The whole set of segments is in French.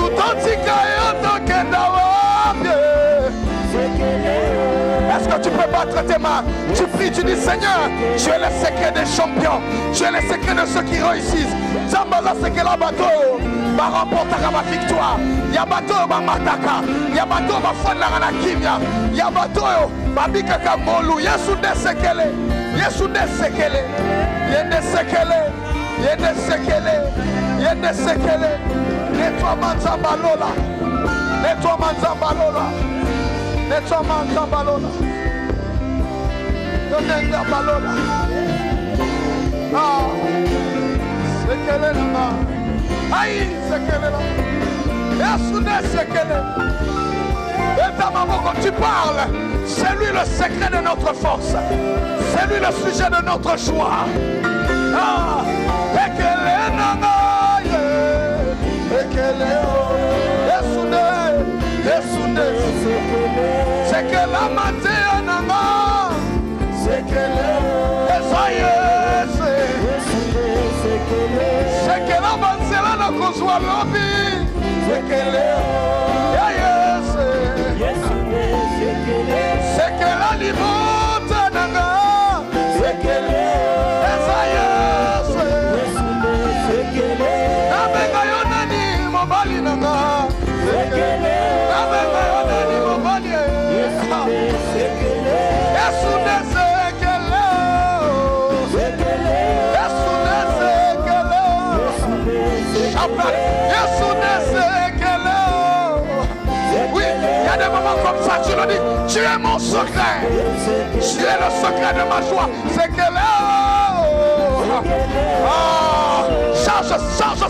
Yesu totika yoto kenda wapie. Est-ce que tu peux battre tes mains? Tu pries, tu dis Seigneur, tu es le secret des champions. Tu es le secret de ceux qui réussissent. Zambaza c'est que la bateau va remporter ma victoire. Ya bateau va mataka. Ya bateau va faire la kimia. Ya bateau va bika kamolu. Yesu de sekele. Yesu de sekele. Yende sekele. Yende sekele. Yende sekele. Nettoie manzambalola. Nettoie manzambalola. Nettoie manzambalola. Donne balola. Ah. Sekele là. Aïe, sekele là. Yesu de sekele. Et ta maman quand tu parles, c'est lui le secret de notre force. C'est lui le sujet de notre joie. Ah. Ekele nanga. Ekele o. Yesu de. Yesu de. Sekele mate nanga. Sekele. Esaye. Sekele avancera na kozwa lobi. Sekele. Sekele limota nanga. Sekele. Esaye. Sekele. Nabenga yonani mobali nanga. Sekele. Nabenga yonani mobali. Sekele. Yesu de sekele. Sekele. Yesu de sekele. Yesu de sekele. Oui, il y a des moments comme ça, tu le dis, tu es mon secret. Tu es le secret de ma joie. Sekele. Oh, charge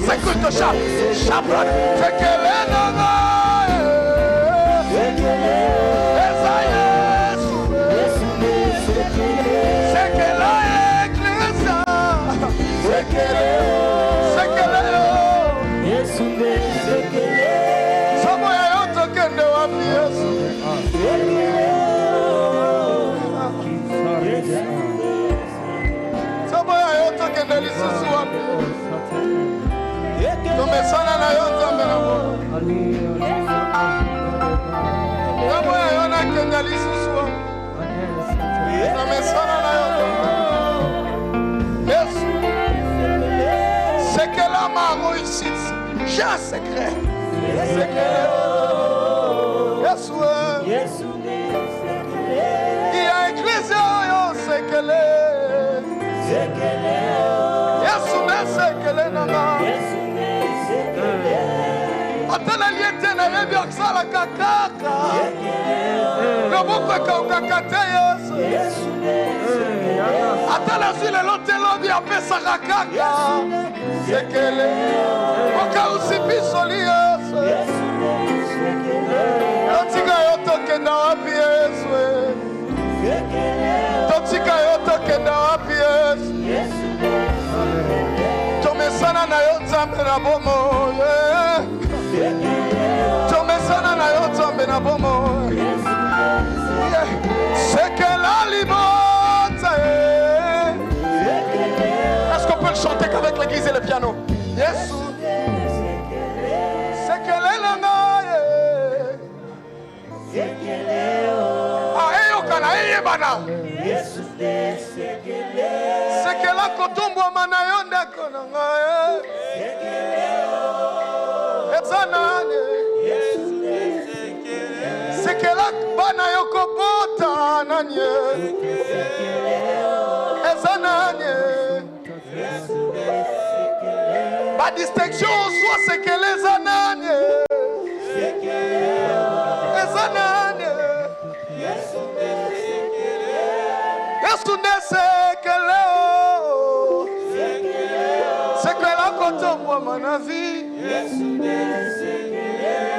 ces cultes de chat. Sekele nanga. C'est que la ma réussite, j'ai un secret. C'est que il y a église, c'est que c'est que les nanas. Atala liete na yebi aksala kakaka. Loboko kakakate Yesu. Atala zile lote lobi apesa kakaka. Sekele. Oka usipiso li Yesu. Totika yoto kenda wapi Yesu. Totika yoto kenda wapi Yesu. Tomesana na yotambe na bomo. Tomesana na yotambe na bomo. C'est que la liberté. Est-ce qu'on peut le chanter qu'avec l'église et le piano? Yes. C'est que les langues. Ah, et au Kana, et bana. C'est que la kotumbo manayonda konanga. C'est que la bana yokobota nanye. Ezananye. Ma distinction soit c'est que les ananye. Ezananye. Yesunde c'est que Léo. C'est que la kotombo manavi.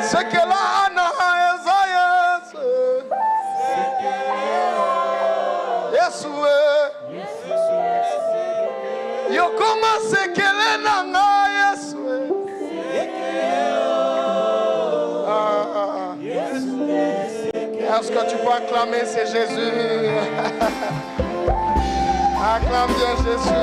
C'est que la ana ezayes. Yesue. Yo comment c'est que les nanga Yesue. Est-ce que tu peux acclamer c'est Jésus? Acclame bien Jésus.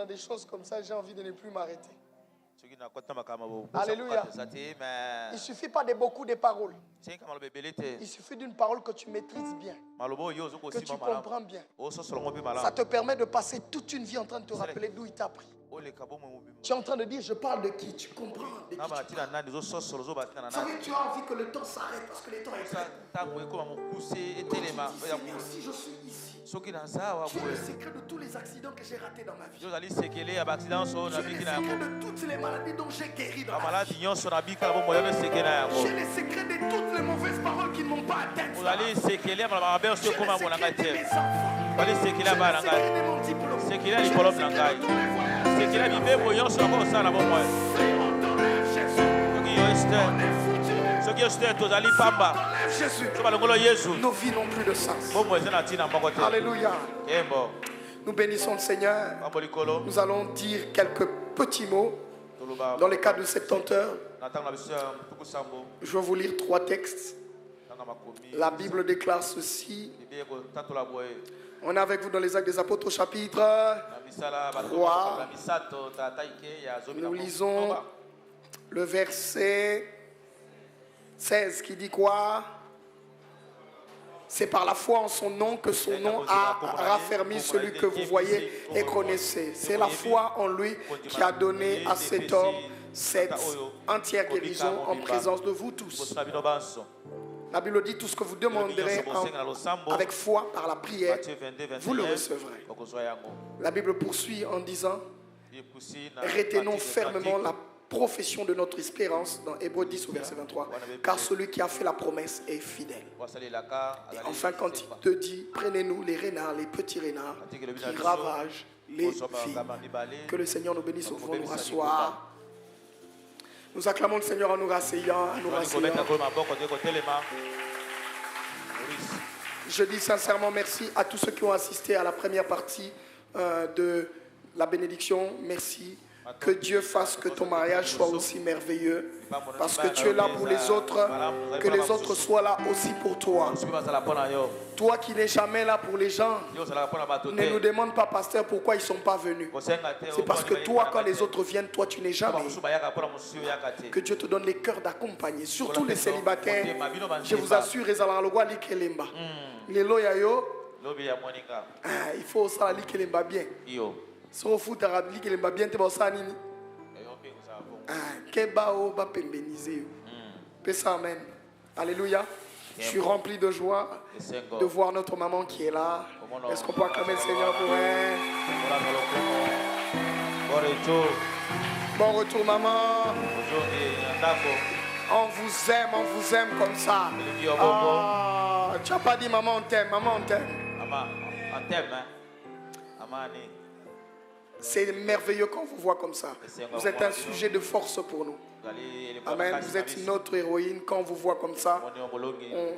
dans des choses comme ça, j'ai envie de ne plus m'arrêter. Alléluia. Il ne suffit pas de beaucoup de paroles. Il suffit d'une parole que tu maîtrises bien, que tu comprends bien. Ça te permet de passer toute une vie en train de te rappeler d'où il t'a pris. Tu es en train de dire, je parle de qui? Tu comprends de qui tu parles. Vous savez, tu as envie que le temps s'arrête parce que le temps est prêt. Si je suis ici, tu es le secret de tous les accidents que j'ai ratés dans ma vie. Tu es le secret de toutes les maladies dont j'ai guéri dans ma vie. Tu es le secret de toutes les mauvaises paroles qui ne m'ont pas atteint. Tu es le secret de mes enfants. Tu es le secret de mon diplôme. Tu es le secret de tous les voyages. Jésus, nos vies n'ont plus de sens. Alléluia. Nous bénissons le Seigneur. Nous allons dire quelques petits mots dans le cadre de 70 heures. Je vais vous lire 3 textes. La Bible déclare ceci. On est avec vous dans les Actes des Apôtres au chapitre 3. Nous lisons le verset 16 qui dit quoi? C'est par la foi en son nom que son nom a raffermi celui que vous voyez et connaissez. C'est la foi en lui qui a donné à cet homme cette entière guérison en présence de vous tous. La Bible dit tout ce que vous demanderez avec foi par la prière, vous le recevrez. La Bible poursuit en disant, retenons fermement la profession de notre espérance dans Hébreux 10 au verset 23, car celui qui a fait la promesse est fidèle. Et enfin, quand il te dit, prenez-nous les renards, les petits renards qui ravagent les filles. Que le Seigneur nous bénisse, nous pouvons nous rasseoir. Nous acclamons le Seigneur en nous rasseyant, Je dis sincèrement merci à tous ceux qui ont assisté à la première partie de la bénédiction. Merci. Que Dieu fasse que ton mariage soit aussi merveilleux. Parce que tu es là pour les autres. Que les autres soient là aussi pour toi. Toi qui n'es jamais là pour les gens, ne nous demande pas, pasteur, pourquoi ils ne sont pas venus. C'est parce que toi, quand les autres viennent, toi, tu n'es jamais. Que Dieu te donne les cœurs d'accompagner. Surtout les célibataires. Je vous assure, il faut ça bien. So foot arabe qui va bien te bosser nini. Kebao ba pembeniser. Pesa amen. Alléluia. Je suis rempli de joie de voir notre maman qui est là. Est-ce qu'on peut acclamer le Seigneur pour elle? Bon retour maman. On vous aime comme ça. Ah, tu n'as pas dit maman on t'aime, maman on t'aime. Maman on t'aime hein. Amani. C'est merveilleux quand on vous voit comme ça. Vous êtes un sujet de force pour nous. Amen. Vous êtes notre héroïne. Quand on vous voit comme ça,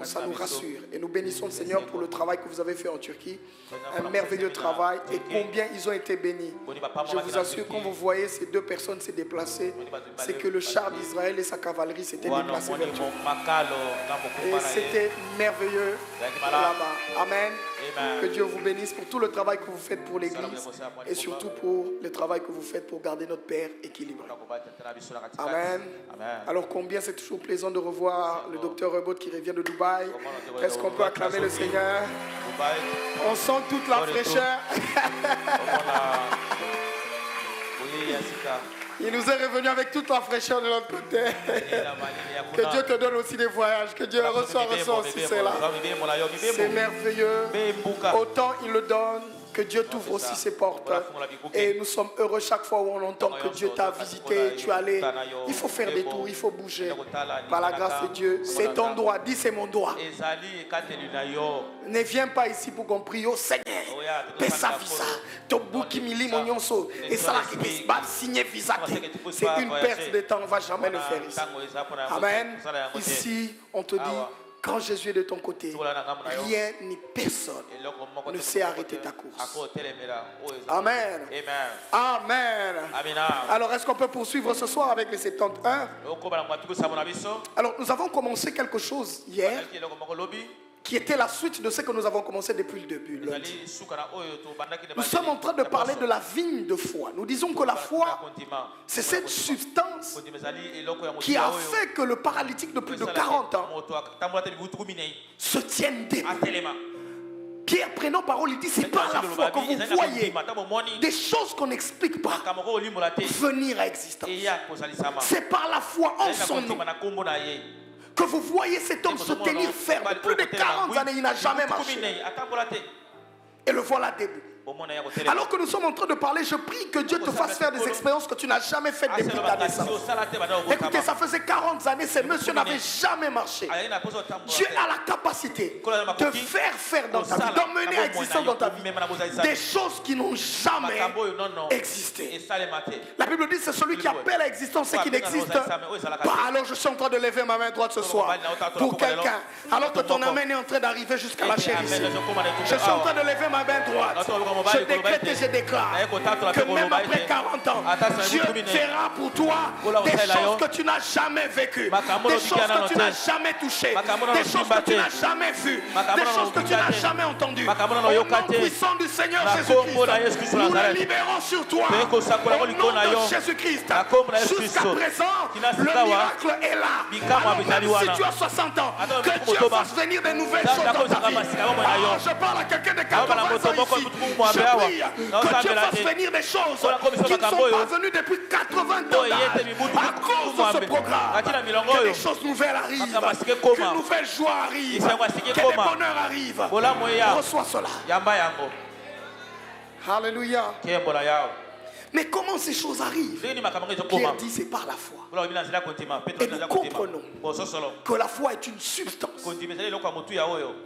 ça nous rassure. Et nous bénissons le Seigneur pour le travail que vous avez fait en Turquie. Un merveilleux travail. Et combien ils ont été bénis. Je vous assure, quand vous voyez ces 2 personnes se déplacer, c'est que le char d'Israël et sa cavalerie s'étaient déplacés vers Dieu. Et c'était merveilleux là-bas. Amen. Que Dieu vous bénisse pour tout le travail que vous faites pour l'Église et surtout pour le travail que vous faites pour garder notre Père équilibré. Amen. Alors combien c'est toujours plaisant de revoir le docteur Rebot qui revient de Dubaï. Est-ce qu'on peut acclamer le Seigneur? On sent toute la fraîcheur. Il nous est revenu avec toute la fraîcheur de l'autre côté. Que Dieu te donne aussi des voyages. Que Dieu reçoit aussi cela. C'est merveilleux. Autant il le donne, que Dieu t'ouvre aussi ses portes. Et nous sommes heureux chaque fois où on entend que Dieu t'a visité, tu es allé. Il faut faire des tours, il faut bouger. Par la grâce de Dieu, c'est ton droit. Dis c'est mon droit. Ne viens pas ici pour qu'on prie au Seigneur. Pesa visa. Et ça là, signer visa. C'est une perte de temps, on ne va jamais le faire ici. Amen. Ici, on te dit, quand Jésus est de ton côté, rien ni personne ne sait arrêter ta course. Amen. Amen. Alors, est-ce qu'on peut poursuivre ce soir avec les 71? Alors, nous avons commencé quelque chose hier qui était la suite de ce que nous avons commencé depuis le début. Nous sommes en train de parler de la vigne de foi. Nous disons que la foi, c'est cette substance qui a fait que le paralytique de plus de 40 ans se tienne debout. Pierre, prenant parole, il dit, c'est par la foi que vous voyez des choses qu'on n'explique pas venir à existence. C'est par la foi en son nom que vous voyez cet homme se tenir ferme. Plus de 40 années, il n'a jamais marché. Et le voilà debout. Alors que nous sommes en train de parler, je prie que Dieu te fasse faire des expériences que tu n'as jamais faites depuis ta naissance. Écoutez, ça faisait 40 années, ce monsieur n'avait jamais marché. Dieu a la capacité de faire dans ta vie, d'emmener à existence dans ta vie des choses qui n'ont jamais existé. La Bible dit c'est celui qui appelle à existence ce qui n'existe pas. Alors je suis en train de lever ma main droite ce soir pour quelqu'un, alors que ton amen est en train d'arriver jusqu'à la chair ici. Je suis en train de lever ma main droite. Je décrète et je déclare que même après 40 ans, Dieu fera pour toi des choses que tu n'as jamais vécues, des choses que tu n'as jamais touchées, des choses que tu n'as jamais vues, des choses que tu n'as jamais entendues. Au nom puissant du Seigneur Jésus-Christ, nous les libérons sur toi. Au nom de Jésus-Christ, jusqu'à présent, le miracle est là. Alors même si tu as 60 ans, que Dieu fasse venir des nouvelles choses dans ta vie. Alors je parle à quelqu'un de 80 ans ici. Je prie que Dieu fasse venir des choses qui ne sont pas venues depuis 80 ans à cause de ce programme. Que des choses nouvelles arrivent, qu'une nouvelle joie arrive, que des bonheurs arrivent. Reçois cela. Alléluia. Mais comment ces choses arrivent? Pierre dit c'est par la foi. Et nous comprenons que la foi est une substance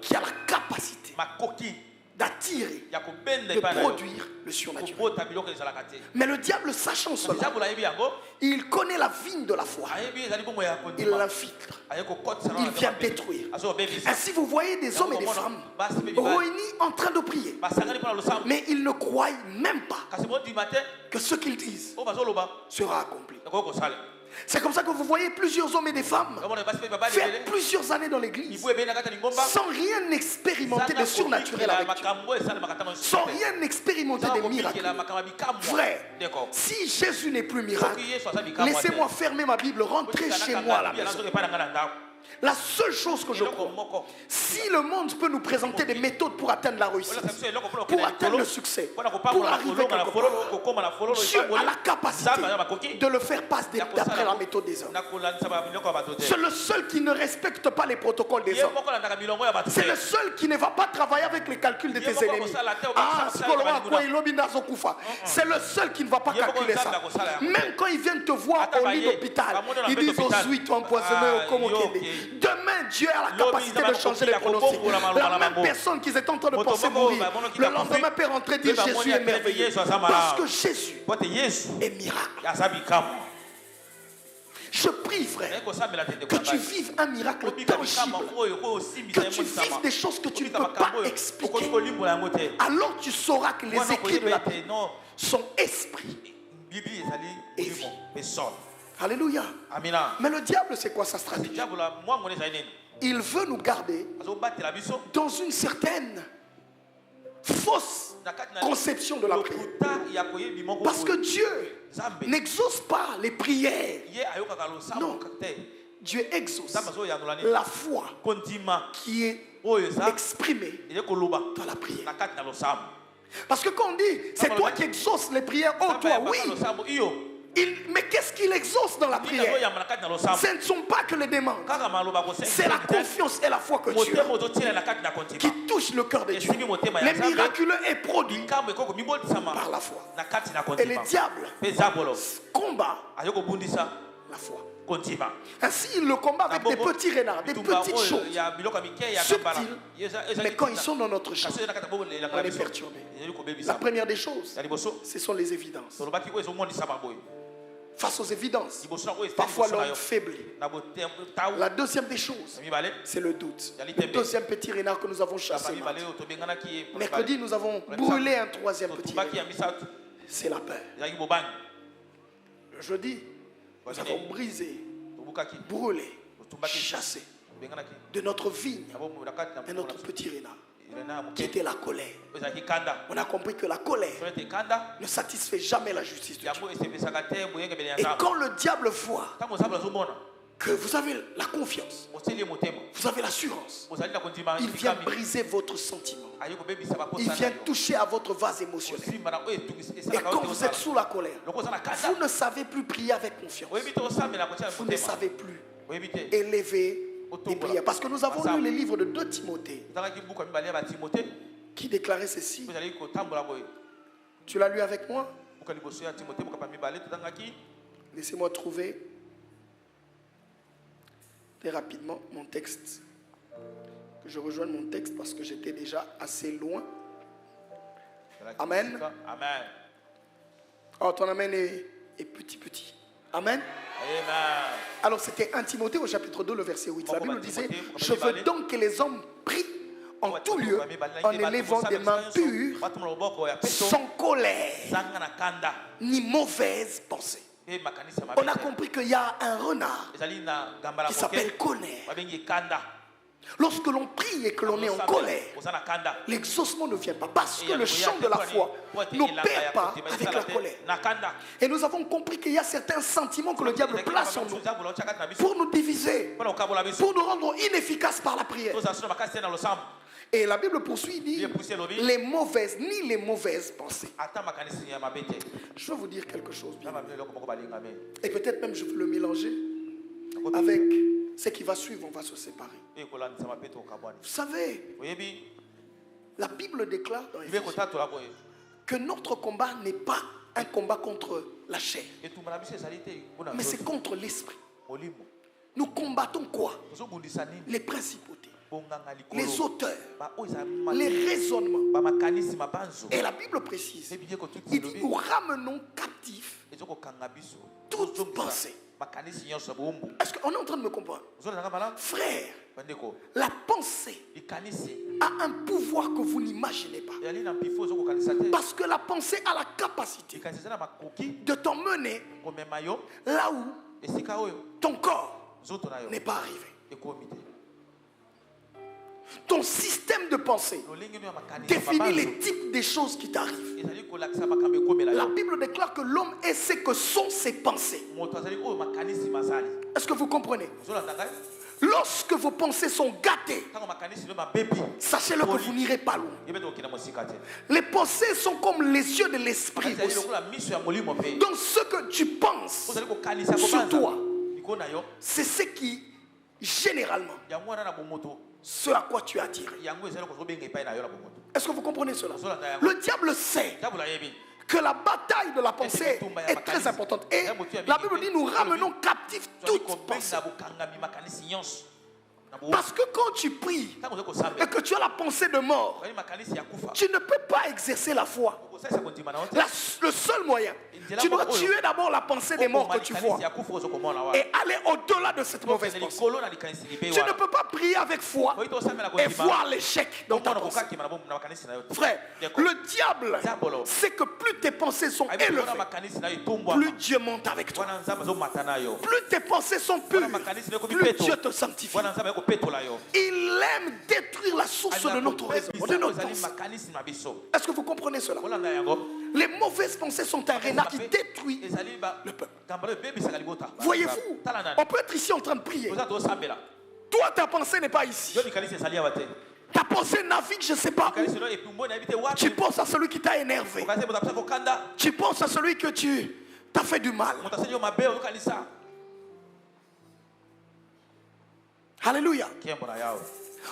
qui a la capacité d'attirer, de produire le surnaturel. Mais le diable, sachant cela, il connaît la vigne de la foi. Il l'infiltre. Il vient détruire. Ainsi, vous voyez des hommes et des femmes réunis en train de prier. Mais ils ne croient même pas que ce qu'ils disent sera accompli. C'est comme ça que vous voyez plusieurs hommes et des femmes faire plusieurs années dans l'église sans rien expérimenter de surnaturel avec Dieu, sans rien expérimenter des miracles. Frère, si Jésus n'est plus miracle, laissez-moi fermer ma Bible, rentrer chez moi à la maison. La seule chose que je crois, si le monde peut nous présenter des méthodes pour atteindre la réussite, pour atteindre le succès, pour arriver quelque part, Dieu a la capacité de le faire passer d'après la méthode des hommes. C'est le seul qui ne respecte pas les protocoles des hommes. C'est le seul qui ne va pas travailler avec les calculs de tes ennemis. C'est le seul qui ne va pas calculer ça. Même quand ils viennent te voir au lit d'hôpital, ils disent aux huit empoisonnés au Komokende. Demain, Dieu a la capacité de changer les pronostics. La même personne qui est en train de penser mourir, le lendemain peut rentrer dire Jésus est merveilleux. Parce que Jésus est miracle. Je prie, frère, que tu vives un miracle tangible, que tu vives des choses que tu ne peux pas expliquer. Alors tu sauras que les écrits de la Bible sont esprit et vie. Alléluia. Mais le diable, c'est quoi sa stratégie? Il veut nous garder dans une certaine fausse conception de la prière. Parce que Dieu n'exauce pas les prières. Non. Dieu exauce la foi qui est exprimée dans la prière. Parce que quand on dit, c'est toi qui exauces les prières, oh toi, oui. Mais qu'est-ce qu'il exauce dans la prière? Ce ne sont pas que les demandes. C'est la confiance et la foi que tu as qui touche le cœur de Dieu. Les miraculeux est produit par la foi. Et les diables combattent la foi. Ainsi, il le combat avec des petits renards, des petites choses subtiles. Mais quand ils sont dans notre champ, on est perturbé. La première des choses, ce sont les évidences. Face aux évidences, parfois l'homme faiblit. La deuxième des choses, c'est le doute. Le deuxième petit renard que nous avons chassé. Mercredi, nous avons brûlé un troisième petit renard. C'est la peur. Jeudi, nous avons brisé, brûlé, chassé de notre vigne, de notre petit renard, qui était la colère. On a compris que la colère ne satisfait jamais la justice de Dieu. Et quand le diable voit que vous avez la confiance, vous avez l'assurance, il vient briser votre sentiment. Il vient toucher à votre vase émotionnel. Et quand vous êtes sous la colère, vous ne savez plus prier avec confiance. Vous ne savez plus élever des prières. Parce que nous avons lu les livres de 2 Timothée qui déclarait ceci. Tu l'as lu avec moi? Laissez-moi trouver très rapidement mon texte. Que je rejoigne mon texte parce que j'étais déjà assez loin. Amen. Amen. Oh, ton amen est petit. Amen. Amen. Alors c'était 1 Timothée au chapitre 2, le verset 8. La Bible disait: je veux donc que les hommes prient en tout lieu en élevant des mains pures, sans colère, ni mauvaise pensée. On a compris qu'il y a un renard qui s'appelle colère. Lorsque l'on prie et que l'on est en colère, l'exaucement ne vient pas parce que le champ de la foi n'opère pas avec la colère. Et nous avons compris qu'il y a certains sentiments que le diable place en nous pour nous diviser, pour nous rendre inefficaces par la prière. Et la Bible poursuit, dit les mauvaises, ni les mauvaises pensées. Je veux vous dire quelque chose bien. Et peut-être même je veux le mélanger avec ce qui va suivre, on va se séparer. Vous savez, la Bible déclare dans Éphésiens que notre combat n'est pas un combat contre la chair, mais c'est contre l'esprit. Nous combattons quoi? Les principautés, les auteurs, les raisonnements. Et la Bible précise, il dit nous ramenons captifs toute pensée. Est-ce qu'on est en train de me comprendre? Frère, la pensée a un pouvoir que vous n'imaginez pas. Parce que la pensée a la capacité de t'emmener là où ton corps n'est pas arrivé. Ton système de pensée définit les types des choses qui t'arrivent. La Bible déclare que l'homme est ce que sont ses pensées. Est-ce que vous comprenez? Lorsque vos pensées sont gâtées, sachez-le que vous n'irez pas loin. Les pensées sont comme les yeux de l'esprit aussi. Donc ce que tu penses sur toi, c'est ce qui, généralement, ce à quoi tu es attiré. Est-ce que vous comprenez cela? Le diable sait que la bataille de la pensée est très importante. Et la Bible dit nous ramenons captifs toute pensée. Parce que quand tu pries et que tu as la pensée de mort, tu ne peux pas exercer la foi. Le seul moyen, tu dois tuer d'abord la pensée des morts que tu vois et aller au-delà de cette mauvaise pensée. Tu ne peux pas prier avec foi et voir l'échec dans ta pensée. Frère, le diable sait que plus tes pensées sont élevées, plus Dieu monte avec toi. Plus tes pensées sont pures, plus Dieu te sanctifie. Il aime détruire la source de notre raison, de notre pensée. Est-ce que vous comprenez cela? Les mauvaises pensées sont un renard qui détruit le peuple. Voyez-vous, on peut être ici en train de prier. Toi, ta pensée n'est pas ici. Ta pensée navigue, je ne sais pas où. Tu penses à celui qui t'a énervé. Tu penses à celui que tu t'as fait du mal. Alléluia.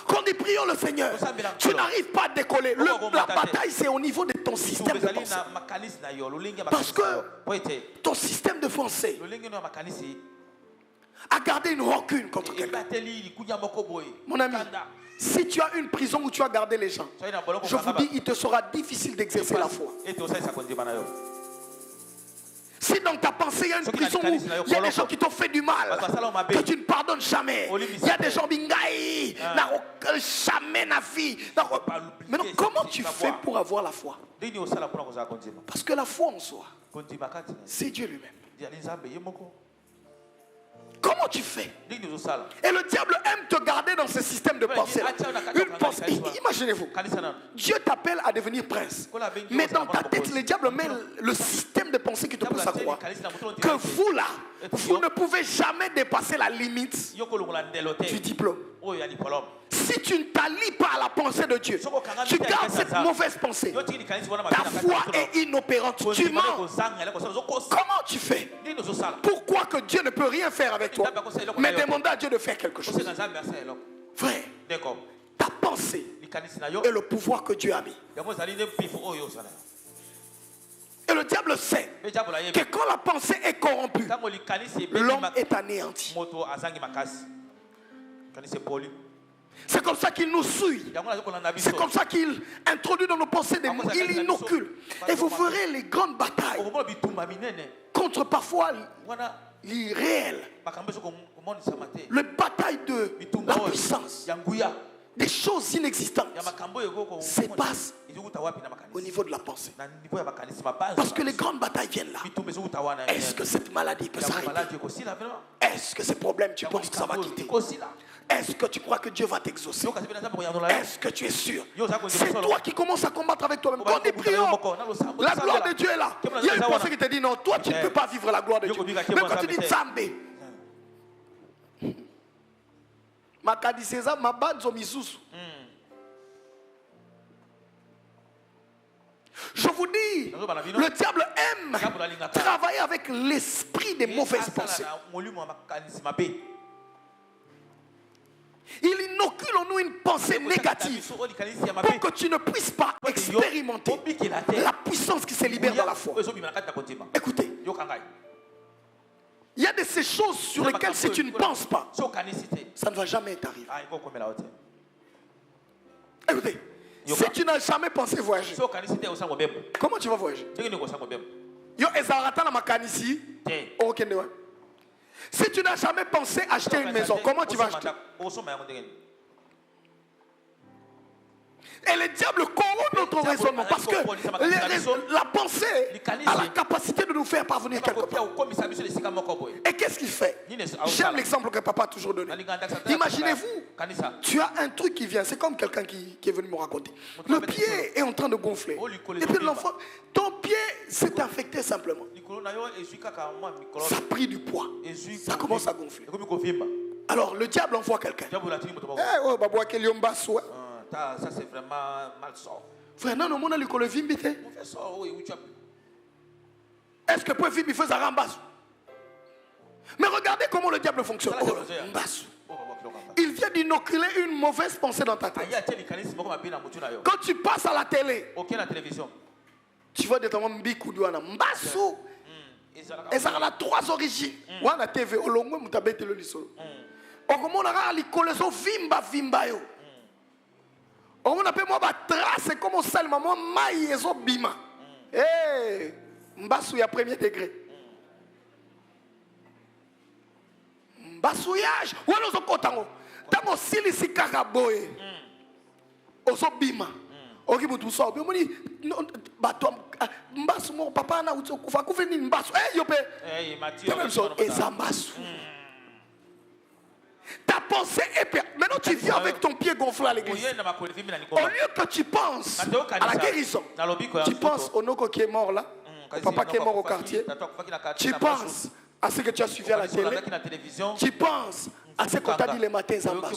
Quand nous prions le Seigneur, tu n'arrives pas à décoller. La bataille, c'est au niveau de ton système de pensée. Parce que ton système de pensée a gardé une rancune contre quelqu'un. Mon ami, si tu as une prison où tu as gardé les gens, je vous dis, il te sera difficile d'exercer la foi. Si dans ta pensée il y a une prison où il y a des gens qui t'ont fait du mal, que tu ne pardonnes jamais, il y a des gens bingaï, jamais na vie. Maintenant, comment tu fais pour avoir la foi? Parce que la foi en soi, c'est Dieu lui-même. Comment tu fais? Et le diable aime te garder dans ce système de pensée. Une pensée. Imaginez-vous, Dieu t'appelle à devenir prince. Mais dans ta tête, le diable met le système de pensée qui te pousse à croire que vous là, vous ne pouvez jamais dépasser la limite du diplôme. Si tu ne t'allies pas à la pensée de Dieu, tu gardes cette mauvaise pensée. Ta foi est inopérante. Tu mens. Comment tu fais? Pourquoi que Dieu ne peut rien faire avec toi, mais demander à Dieu de faire quelque chose? Frère, ta pensée est le pouvoir que Dieu a mis. Et le diable sait que quand la pensée est corrompue, l'homme est anéanti. C'est comme ça qu'il nous suit. C'est comme ça qu'il introduit dans nos pensées des mots. Il inocule. Et vous verrez les grandes batailles contre parfois l'irréel. Les batailles de la puissance. Des choses inexistantes se passent au niveau de la pensée. Parce que les grandes batailles viennent là. Est-ce que cette maladie peut s'arrêter? Est-ce que ces problèmes, tu penses que ça va quitter? Est-ce que tu crois que Dieu va t'exaucer? Est-ce que tu es sûr? C'est toi qui commences à combattre avec toi-même. Quand nous prions, la gloire de Dieu est là. Il y a une pensée qui te dit non, toi tu ne peux pas vivre la gloire de Dieu. Même quand tu dis Nzambe, je vous dis, le diable aime travailler avec l'esprit des mauvaises pensées. Il inocule en nous une pensée négative pour que tu ne puisses pas expérimenter la puissance qui se libère dans la foi. Écoutez, il y a de ces choses sur lesquelles si tu ne penses pas, ça ne va jamais t'arriver. Écoutez, si tu n'as jamais pensé voyager, comment tu vas voyager? Si tu n'as jamais pensé acheter une maison, comment tu vas acheter? Et le diable corrompt notre raisonnement parce que la pensée a la capacité de nous faire parvenir quelque part. Et qu'est-ce qu'il fait? J'aime l'exemple que papa a toujours donné. Imaginez-vous, tu as un truc qui vient, c'est comme quelqu'un qui est venu me raconter. Le pied est en train de gonfler. Et puis l'enfant, ton pied s'est infecté simplement. Ça a pris du poids. Ça commence à gonfler. Alors le diable envoie quelqu'un. Ça c'est vraiment mal sort. Frère, non, on a le vimbi. Est-ce que peut vimbi faire un bas? Mais regardez comment le diable fonctionne. Il vient d'inoculer une mauvaise pensée dans ta tête. Quand tu passes à la télé, tu vois des temps mbikoudiwana mbasu. Et ça a trois origines. Wana TV olongwe mutabete le lisolo. Okomo na ra likoleso vimba yo. On appelle moi trace comme on sale maman maï et bima. Eh, mbasouya premier degré. Mbasouyage. Ou alors on kotango. Tango sili si kakaboye. Oso bima. Oki mutu so. Bi moni bato mbasu mo papa na uto kufa kufeni mbasu. Eh yope. Eh Mathieu. Et ça mbasu. Ta pensée est perdue. Maintenant tu viens avec ton pied gonflé à l'église. Au lieu que tu penses à la guérison, tu penses au Noko qui est mort là, au papa qui est mort au quartier. Tu penses à ce que tu as suivi à la télé. Tu penses à ce qu'on t'a dit les matins en bas.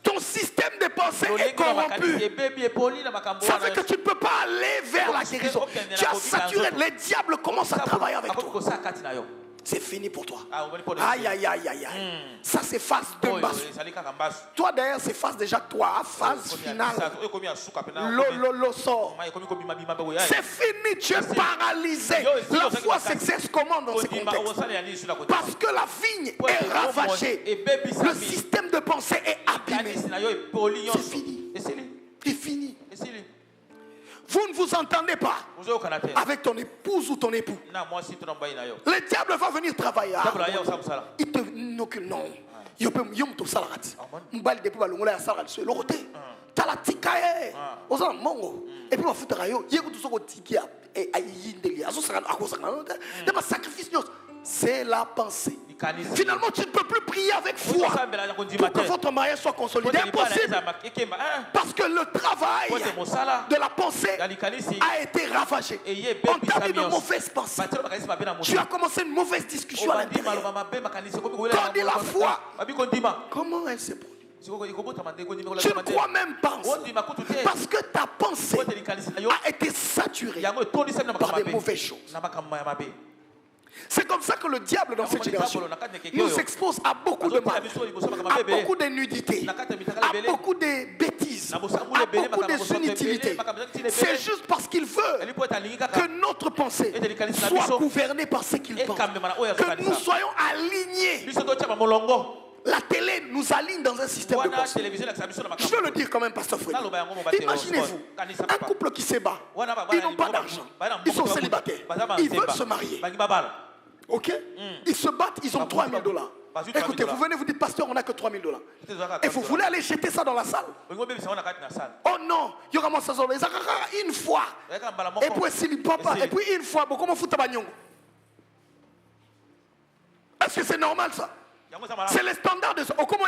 Ton système de pensée est corrompu. Ça fait que tu ne peux pas aller vers la guérison. Tu as saturé. Les diables commencent à travailler avec toi. C'est fini pour toi. Aïe, aïe, aïe, aïe, aïe. Ça, c'est phase 2. Toi, d'ailleurs, c'est phase déjà 3. Phase finale. Lolo sort. C'est fini, tu es paralysé. La foi s'exerce comment dans ce contexte? Parce que la vigne est ravagée. Le système de pensée est abîmé. C'est fini. C'est fini. Vous ne vous entendez pas avec ton épouse ou ton époux. Le diable va venir travailler. Il te n'occupe non. Il peut te salarat. Mbal depuis balongola salarat sur le côté. Tala tikaye. Osa mongo. Et puis va foutre rayo. Yego tout soko tikia et ayindeli. Aso sanga ako sanga. De pas sacrifice. C'est la pensée. Finalement, tu ne peux plus prier avec foi pour que votre mariage soit consolidé. Impossible. Parce que le travail de la pensée a été ravagé. On t'a mis de mauvaises pensées. Tu as commencé une mauvaise discussion à l'intérieur. Quand dit la foi, comment elle se produit? Tu ne crois même pas. Parce que ta pensée a été saturée par des mauvaises choses. C'est comme ça que le diable dans cette génération nous expose à beaucoup de mal, à beaucoup de nudité, à beaucoup de bêtises, à beaucoup d'inutilités. C'est juste parce qu'il veut que notre pensée soit gouvernée par ce qu'il pense, que nous soyons alignés. La télé nous aligne dans un système de pensée. Je veux le dire quand même, Pasteur Fred. Imaginez-vous, un couple qui se bat, ils n'ont pas d'argent, ils sont célibataires, ils veulent se marier. Ok? Ils se battent, ils ont $3 000. Écoutez, vous venez vous dites, pasteur, on n'a que $3 000. Et vous voulez aller jeter ça dans la salle? Oh non, il y aura mon saison. Une fois. Et puis, si papa, et puis une fois, comment foutre bagnon? Est-ce que c'est normal ça? C'est les standards de ça. Comment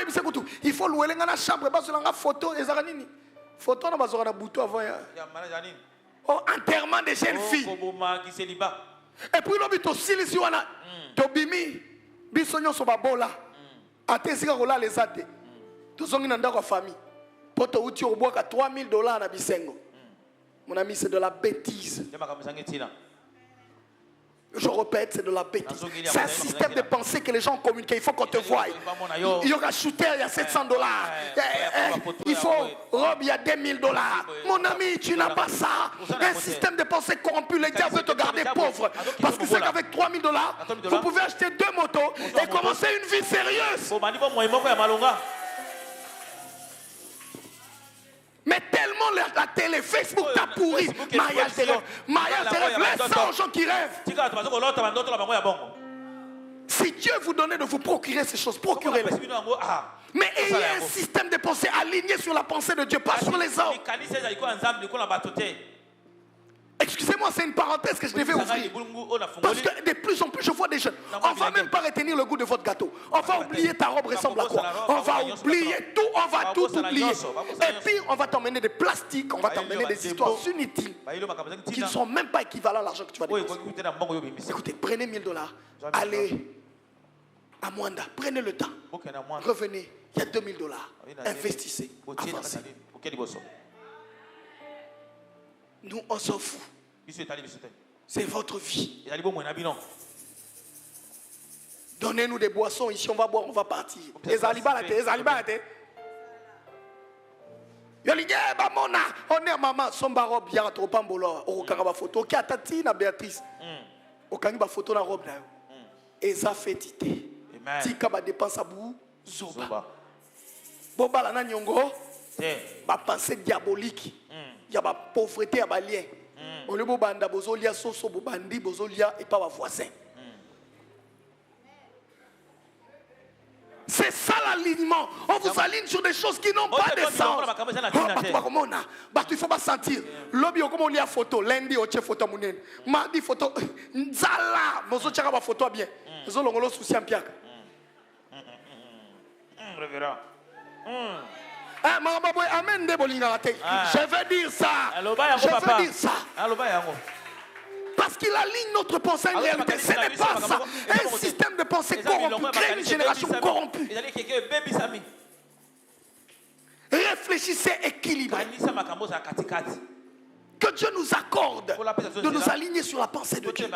il faut louer la chambre, la photo, et zaranini. Photo, on va bouton avant. Oh, enterrement des jeunes filles. Et puis l'objet aussi les wana tobimi bisonyo so babola atesika kola les ate tozongi na ndako famille poto uti obwaka $3 000 na bisengo. Mon ami, c'est de la bêtise. Je répète, c'est de la bêtise. C'est un système de pensée que les gens communiquent. Il faut qu'on te voie. Il y aura shooter, il y a $700. Il faut robe, il y a $2 000. Mon ami, tu n'as pas ça. Un système de pensée corrompu. Le diable veut te garder pauvre. Parce que c'est qu'avec $3 000, vous pouvez acheter 2 motos et commencer une vie sérieuse. Mais tellement la télé, Facebook t'a pourri. Mariage de rêve. Laisse ça aux gens qui rêvent. Si Dieu vous donnait de vous procurer ces choses, procurez-les. Mais ayez un système de pensée aligné sur la pensée de Dieu, pas sur les hommes. Excusez-moi, c'est une parenthèse que je devais ouvrir. Parce que de plus en plus, je vois des jeunes. On ne va même pas retenir le goût de votre gâteau. On va oublier ta robe ressemble à quoi. On va oublier tout, on va tout oublier. Et puis, on va t'emmener des plastiques, on va t'emmener des histoires inutiles qui ne sont même pas équivalents à l'argent que tu vas dépenser. Écoutez, prenez $1 000, allez à Mwanda, prenez le temps, revenez, il y a $2 000, investissez, avancez. Nous, on s'en fout. C'est votre vie. Donnez-nous des boissons, ici on va boire, on va partir. Les alibas, on est maman, son barob, il y a trop pambolo, au Kangaba photo, qui a tati na Béatrice. Au Kangaba photo na robe là. Et ça fait tité. Tika ba dépense à bout, zoba. Boba la na nyongo, ba pensée diabolique. Il y a la pauvreté à balien. On le banda bozolia soso bobandi bozolia et pas voisin. C'est ça l'alignement. On vous aligne sur des choses qui n'ont pas de sens. Il faut pas sentir. Lobby comment on lit la photo. Lundi on tient photo mounen. Mardi photo. Nzala. Mozo tient la photo bien. Mozo longolo souci en piak. Révérend. Je veux dire ça. Je veux dire ça. Parce qu'il aligne notre pensée à une réalité. Ce n'est pas ça. Un système de pensée corrompu crée une génération corrompue. Réfléchissez équilibré. Que Dieu nous accorde de nous aligner sur la pensée de Dieu.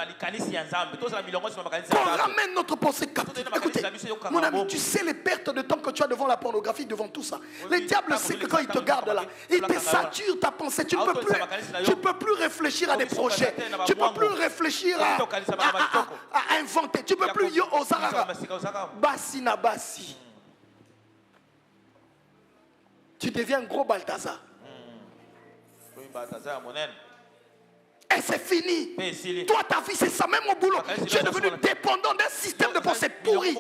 Qu'on ramène notre pensée captive. Écoutez, mon ami, tu sais les pertes de temps que tu as devant la pornographie, devant tout ça. Le diable sait que quand il te garde là, il te sature ta pensée. Tu ne peux plus réfléchir à des projets. Tu ne peux plus réfléchir à inventer. Tu ne peux plus oser. Bassi na bassi. Tu deviens un gros Balthazar. Et c'est fini. Toi, ta vie, c'est ça. Même au boulot, tu es devenu dépendant d'un système de pensée pourri.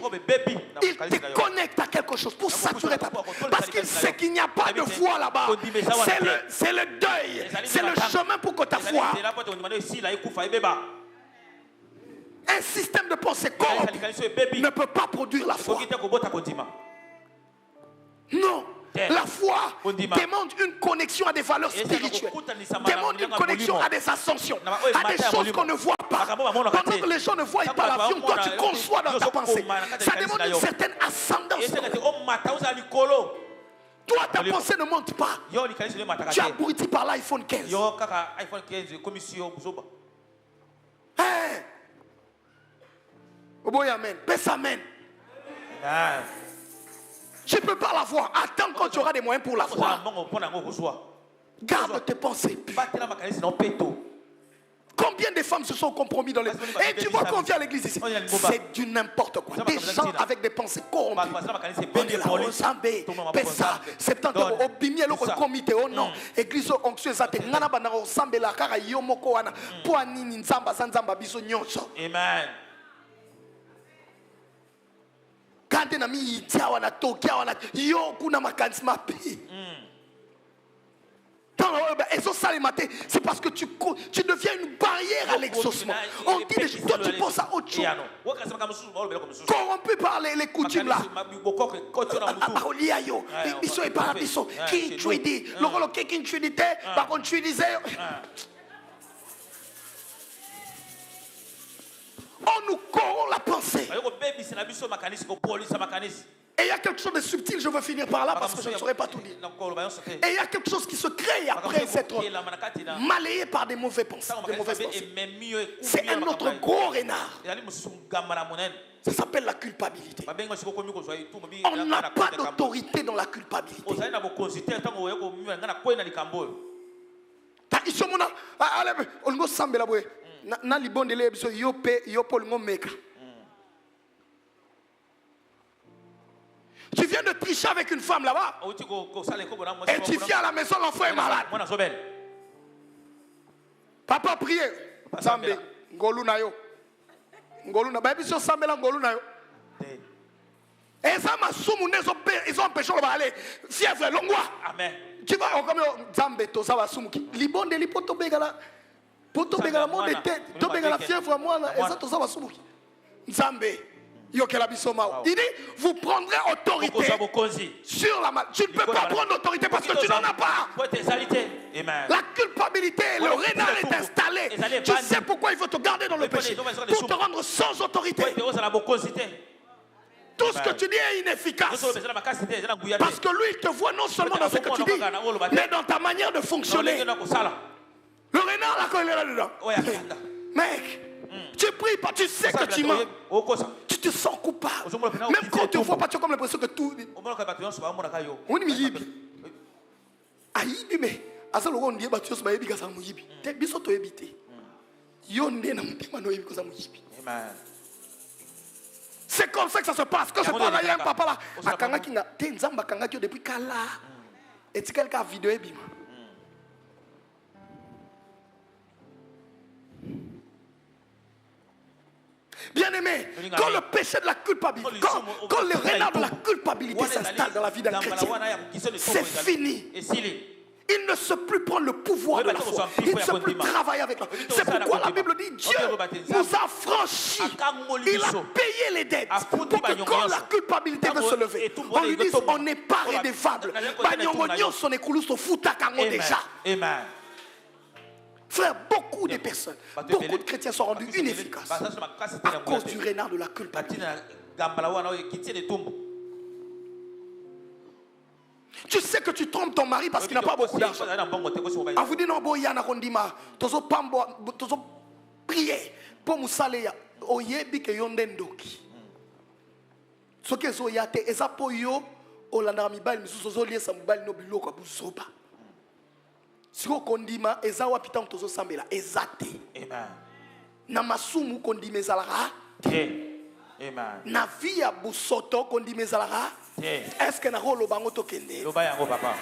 Il te connecte à quelque chose pour saturer ta pensée. Parce qu'il sait qu'il n'y a pas de foi là-bas. C'est le deuil. C'est le chemin pour que ta foi. Un système de pensée corrompu ne peut pas produire la foi. Non. La foi demande une connexion à des valeurs spirituelles, demande une connexion à des ascensions, à des choses qu'on ne voit pas. Pendant que les gens ne voient pas l'avion, toi tu conçois dans ta pensée. Ça demande une certaine ascendance. Toi, ta pensée ne monte pas. Tu es abruti par l'iPhone 15. Hey. Oh boy, amen. Pèse amen. Je ne peux pas la voir. Attends quand tu auras des moyens pour la voir. Garde tes pensées pures. Combien de femmes se sont compromis dans les... Et tu vois qu'on vient à l'église ici. C'est du n'importe quoi. Des gens avec des pensées corrompues. On est là, on s'embête. Pesa, 70 euros. Au bimi, le comité. Oh non. Église onction zate. Ngana bana on s'embête la kara yomoko wana. Pour nini nzamba sanzamba biso nyonso. Amen. Quand tu as mis wana tokia wana yo kuna makanisi mapi. C'est parce que tu deviens une barrière à l'exaucement. On dit, toi tu penses à autre chose. Corrompu par les coutumes là. Qui tu dis, le qui tu dis, par contre tu disais. On nous corrompt la pensée. Et il y a quelque chose de subtil, je veux finir par là parce que je ne saurais pas tout dire. Et il y a quelque chose qui se crée après s'être malayé par des mauvais pensées. C'est un autre gros renard. Ça s'appelle la culpabilité. On n'a pas d'autorité dans la culpabilité. Tu viens de tricher avec une femme là-bas. Et tu viens à la maison, l'enfant est malade. Papa priez. Zambe, ngolu na yo. Ngolu na baby so sambe la ngolu na yo. Et ça m'a soumouné, ils ont empêché de aller. Fièvre, longwa. Amen. Tu vas comme Zambe, to ça va soumouki. Libonde, lipoto begala. Poto begala, mon de tête. To begala fièvre, moi, et ça, to ça va soumouki. Zambe. Il dit, vous prendrez autorité sur la maladie. Tu ne peux pas prendre autorité parce que tu n'en as pas. La culpabilité, le renard est installé. Tu sais pourquoi il veut te garder dans le péché. Pour te rendre sans autorité. Tout ce que tu dis est inefficace. Parce que lui, il te voit non seulement dans ce que tu dis, mais dans ta manière de fonctionner. Le renard, là, quand il est là-dedans. Mec, tu pries pas, tu sais que tu mens. Tu te sens coupable. Même quand tu ne vois pas, tu as comme l'impression que tout. On dit yibi. Ayibi mais asa lo ndiye ba tioso ba yibi kasa mu yibi. Te biso to ebite. Yo ndé na mutema no yibi kasa mu yibi. Amen. C'est comme ça que ça se passe. Quand je parle à un papa là, akanga kinga te nzamba kanga ki depuis kala. Et tu quelqu'un vidéo ebima. Bien-aimé, quand le péché de la culpabilité, quand le renard de la culpabilité s'installe dans la vie d'un chrétien, c'est fini. Il ne sait plus prendre le pouvoir de la foi. Il ne sait plus travailler avec la foi. C'est pourquoi la Bible dit Dieu nous a franchis. Il a payé les dettes pour que quand la culpabilité veut se lever, on lui dise on n'est pas rédévable. Amen. Frère, beaucoup de personnes, beaucoup de chrétiens sont rendus inefficaces à cause du renard de la culpabilité. Tu sais que tu trompes ton mari parce qu'il n'a pas beaucoup d'argent. On vous dit non, boyana kondima, tozo pambo, tozo prier pour musaleya, oyebi ke yondendoki. Ce que so yate, eza po yo, olanda mibali misusu zo liesa mibali no biloko buzoba. Si vous kondima ezawa pitan tozo sambela ezate. Amen. Na masumu kondime zalara. Amen. Na via busoto kondime zalara. Est-ce que na rolo bango tokende? Loba yango papa.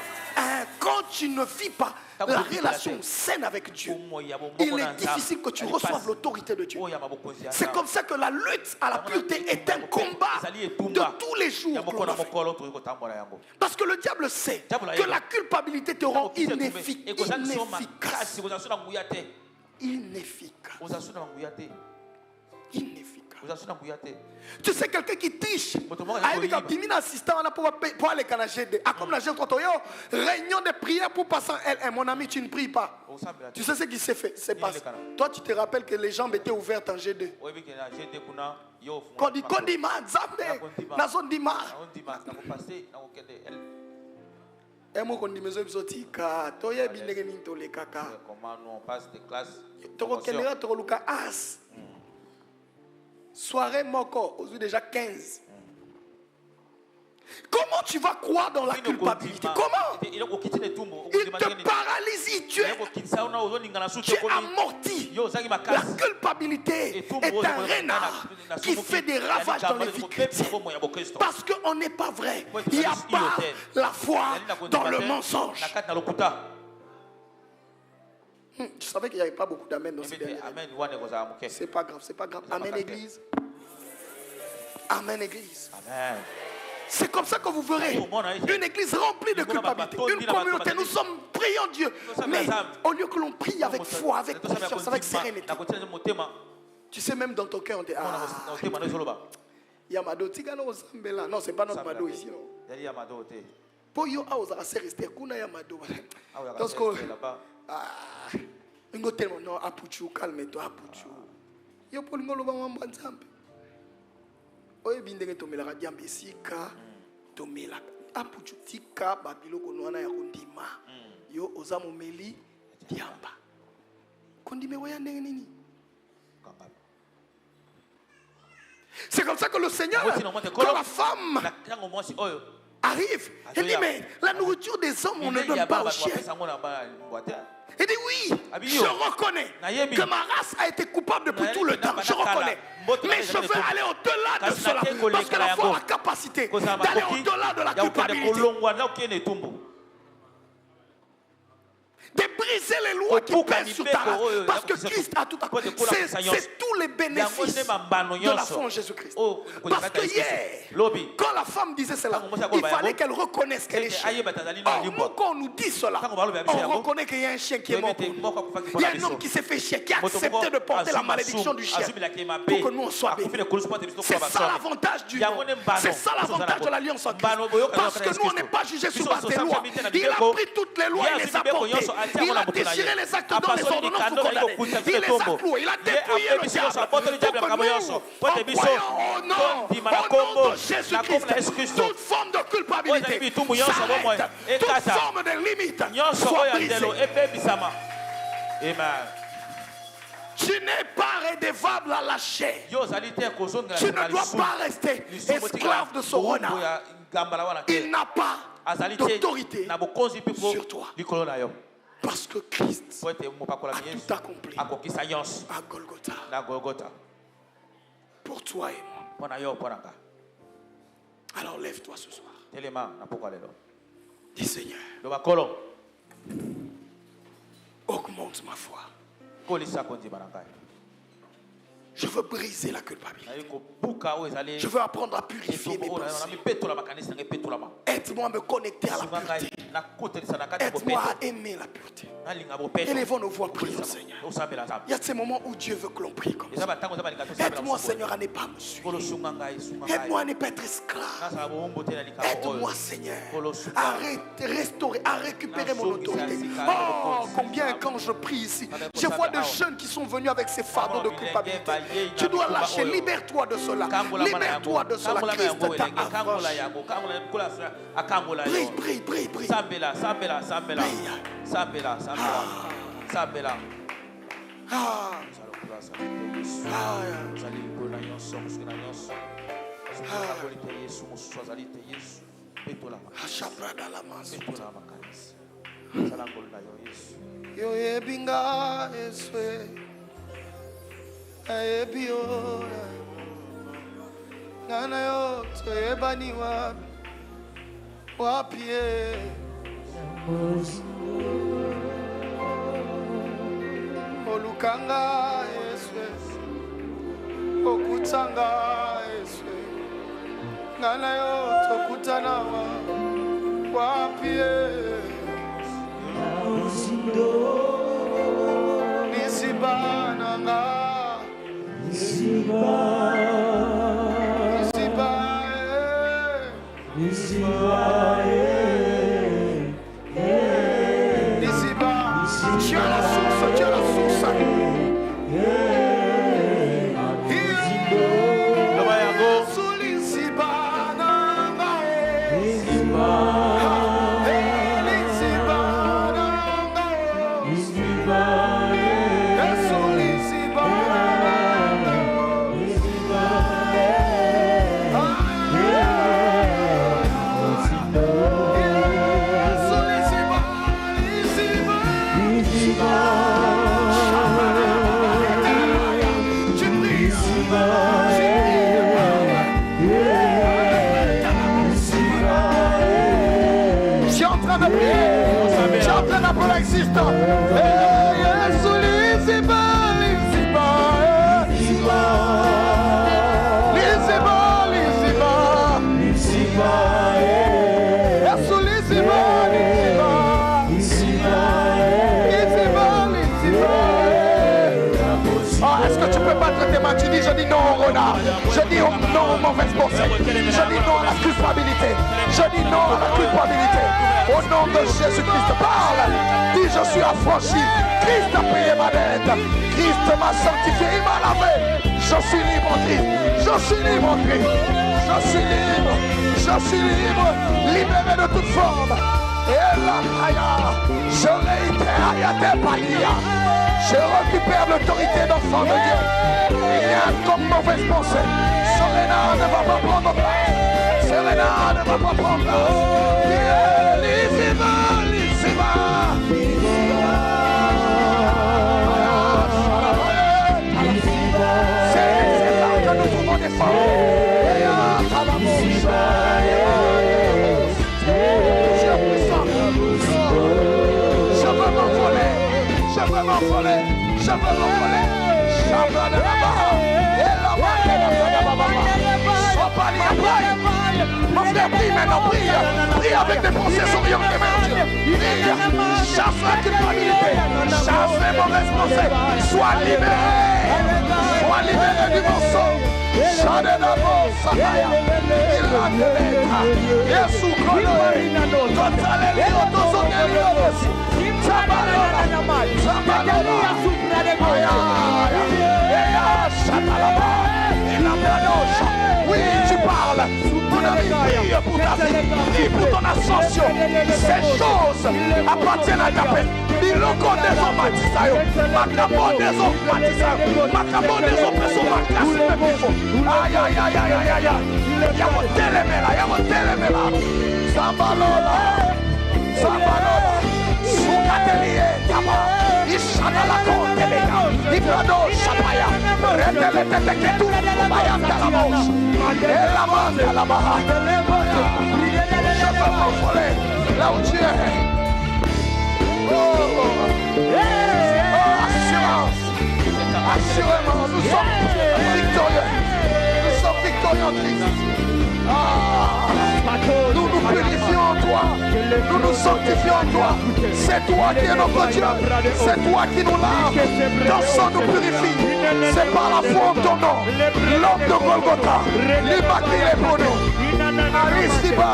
Quand tu ne vis pas la relation saine avec Dieu, il est difficile que tu reçoives l'autorité de Dieu. C'est comme ça que la lutte à la pureté est un combat de tous les jours. Parce que le diable sait que la culpabilité te rend inefficace. inefficace. Tu sais, quelqu'un qui triche, il y a un assistant pour aller à la GD. Comme la GD, réunion de prière pour passer en L1. Mon ami, tu ne pries pas. Tu sais ce qui s'est fait, c'est passé. Toi, tu te rappelles que les jambes étaient ouvertes en G2. Quand on dit, comment nous on passe des classes. Soirée moko, aujourd'hui déjà 15. Comment tu vas croire dans la culpabilité? Comment? Il te paralyse, tu es amorti. La culpabilité est un renard qui fait des ravages dans les vies chrétiennes. Parce qu'on n'est pas vrai. Il n'y a pas la foi dans le mensonge. Tu savais qu'il n'y avait pas beaucoup d'amen dans cette dernière. C'est pas grave, c'est pas grave. Amen, Église. Amen, Église. Amen. C'est comme ça que vous verrez une église remplie de culpabilité, une communauté. Nous sommes prions Dieu, mais au lieu que l'on prie avec foi, avec confiance, avec sérénité, tu sais, même dans ton cœur, on dit Yamado, non, c'est pas notre Mado ici. Pour yo, c'est resté. Parce que non, Apuchu, calme-toi, Apuchu. Yo, pour le moment, oye bindenge tomela diamba esika tomela apuchu tika babilo konwana ya kondima yo oza momeli diamba kondime waya ndenge nini. C'est comme ça que le Seigneur, quand la femme arrive, elle dit mais la nourriture des hommes on ne donne pas aux chiens. Il dit oui, je reconnais que ma race a été coupable depuis tout le temps. Je reconnais. Mais je veux aller au-delà de cela. Parce que la foi a la capacité d'aller au-delà de la culpabilité. De briser les lois qui pèsent sur ta race. Parce que Christ a tout accompli. C'est tous les bénéfices de la foi en Jésus-Christ. Parce que hier, quand la femme disait cela, il fallait qu'elle reconnaisse qu'elle est chien. Or, quand on nous dit cela, on reconnaît qu'il y a un chien qui est mort pour nous. Il y a un homme qui s'est fait chier, qui a accepté de porter la malédiction du chien pour que nous on soit bénis. C'est ça l'avantage du nom. C'est ça l'avantage de l'alliance en Christ. Parce que nous on n'est pas jugés sous base des lois. Il a pris toutes les lois et les a portées. Il a déchiré les actes dans les ordonnances pour condamner. Il les a cloués. Il a dépouillé le diable. Pour que nous, au nom de Jésus-Christ, toute forme de culpabilité s'arrête. Toute forme de limite soit brisée. Amen. Tu n'es pas redevable à la chair. Tu ne dois pas rester esclave de ce renard. Il n'a pas d'autorité sur toi. Parce que Christ a tout accompli à Golgotha. Pour toi et moi. Alors lève-toi ce soir. Dis Seigneur, augmente ma foi. Je veux briser la culpabilité. Je veux apprendre à purifier mes pensées. Aide-moi à me connecter à la pureté. Aide-moi à aimer la pureté. Élevons nos voix, prions Seigneur. Il y a ces moments où Dieu veut que l'on prie comme ça. Aide-moi Seigneur à ne pas me suivre. Aide-moi à ne pas être esclave. Aide-moi Seigneur à restaurer, à récupérer mon autorité. Oh, combien quand je prie ici, je vois des jeunes qui sont venus avec ces fardeaux de culpabilité. Tu dois lâcher, libère-toi de cela. Libère-toi de cela. Christ t'approche. Prie, prie, prie. Sambela. Nana yo toyebani wapie olukanga eswe okutanga eswe nana yo tokutana wapie nisibananga Tu as la source, tu as la source. Tu dis, je dis non au renard, je dis non aux mauvaises pensées, je dis non à la culpabilité, je dis non à la culpabilité. Au nom de Jésus-Christ, parle, dis je suis affranchi, Christ a payé ma dette, Christ m'a sanctifié, il m'a lavé, je suis libre en Christ, je suis libre en Christ, je suis libre, libéré de toute forme. Et là, je réitère, je récupère l'autorité d'enfant de Dieu. Rien comme mauvaise pensée. Serena ne va pas prendre place. Serena ne va pas prendre place. Lisiba. C'est là que nous pouvons défendre. Je veux m'envoler. Mon frère, prie maintenant, prie avec des pensées orientées vers Dieu. Prie, chasse la culpabilité, chasse les mauvaises pensées. Sois libéré du mensonge. Oui, tu parles. Prie pour ta vie, prie pour ton ascension. Ces choses appartiennent à ta paix. Dis le code des hommes baptisés, macabon des hommes baptisés, macabon des hommes qui sont ma classe. Aïe. Y'a mon téléméla. Sambalola. Soukatelie, Tama. Ishana la Contelega. Ibrado Shapaya. Retele Teteketu. Bayam Talamos. Elaman Talabaha. Je veux m'envoler là où tu es. Assurance. Assurément, nous sommes victorieux. Nous sommes victorieux en Christ. Nous nous purifions en toi. Nous nous sanctifions en toi. C'est toi qui es notre Dieu. C'est toi qui nous laves. Ton sang nous purifie. C'est par la foi en ton nom. L'homme de Golgotha. L'immaculé pour nous. Lisiba.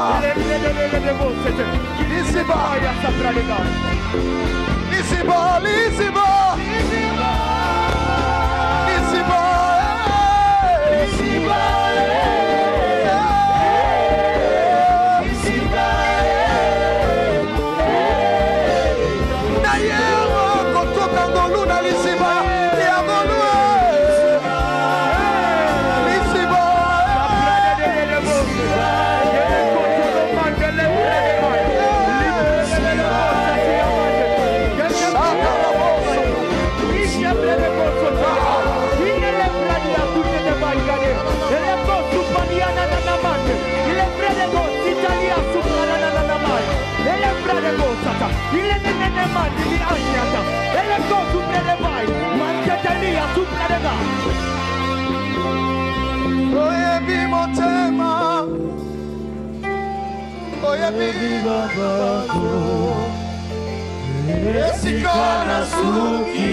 Sikana suki,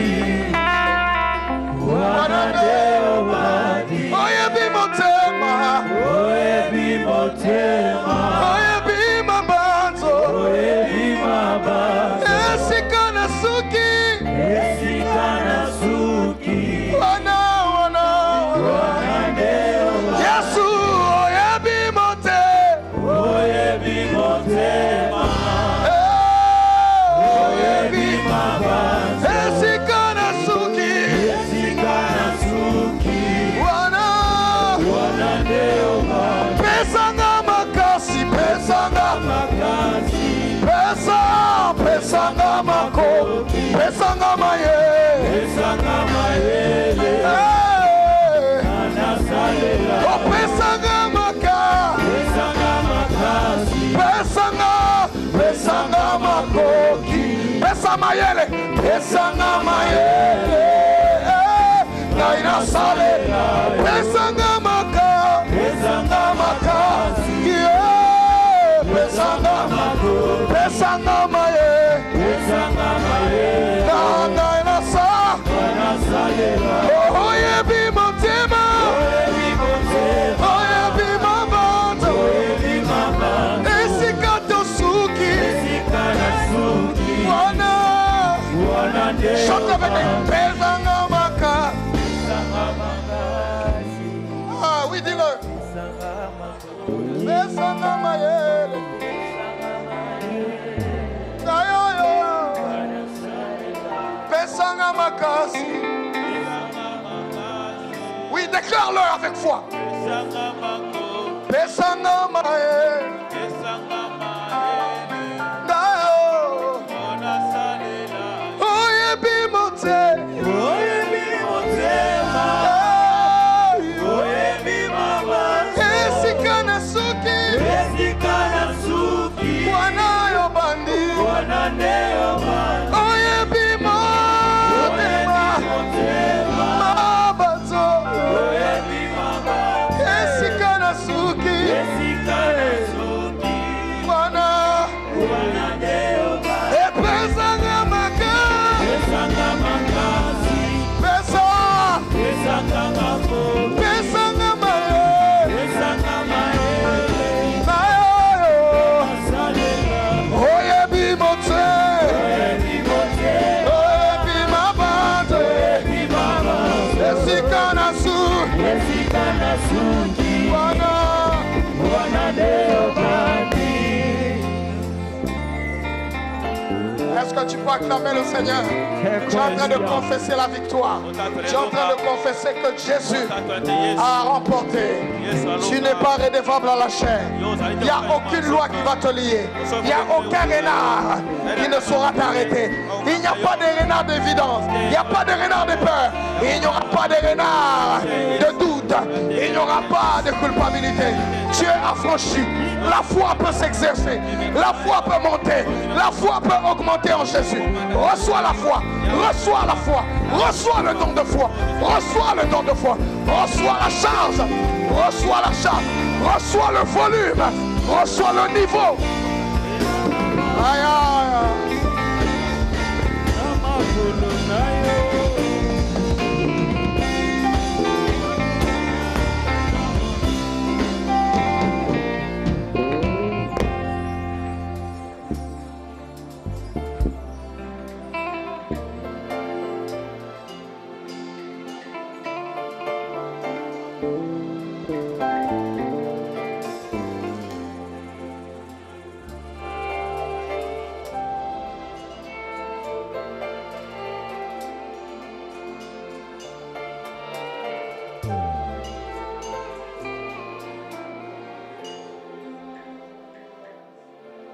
wana deo Pesanga mako, pesanga maye, pesanga mayele, oh pesanga maka, pesanga makasi, pesanga makoki, pesanga mayele, pesanga mayele, naina sale, pesanga maka, pesanga makasi, pesanga mako, pesanga maye. Oh, yeah, be my tema. Oh, yeah, be my bando. Esikato suki. Wana. Chante avec les pesanga maka. Ah, oui, dis-le. Pesanga mayele. Pesanga makasi. Oui, déclare-le avec foi. Pesanga maye. Oye bimote. Oye bimote. Oye bimama. Esikana suki. Esikana suki. Wana yo bandi. Wana ne yo bandi. Oye bimote. Est-ce que tu peux acclamer le Seigneur? Tu es en train de confesser la victoire. Tu es en train de confesser que Jésus a remporté. Tu n'es pas rédévable à la chair. Il n'y a aucune loi qui va te lier. Il n'y a aucun renard qui ne saura t'arrêter. Il n'y a pas de renard d'évidence. Il n'y a pas de renard de peur. Il n'y aura pas de renard de doute. Il n'y aura pas de culpabilité. Tu es affranchi. La foi peut s'exercer. La foi peut monter. La foi peut augmenter en Jésus. Reçois la foi. Reçois la foi. Reçois le don de foi. Reçois le don de foi. Reçois la charge. Reçois la charge. Reçois le volume. Reçois le niveau. Aïe, aïe.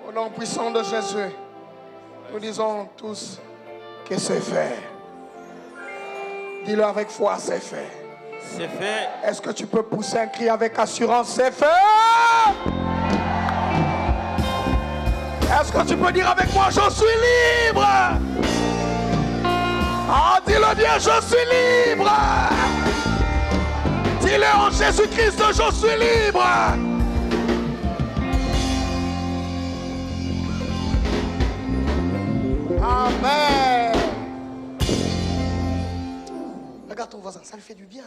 Au nom puissant de Jésus, nous disons tous que c'est fait. Dis-le avec foi, c'est fait. C'est fait. Est-ce que tu peux pousser un cri avec assurance, c'est fait? Est-ce que tu peux dire avec moi, je suis libre? Ah, dis-le bien, je suis libre. Dis-le en Jésus-Christ, je suis libre. Amen. Regarde ton voisin, ça lui fait du bien.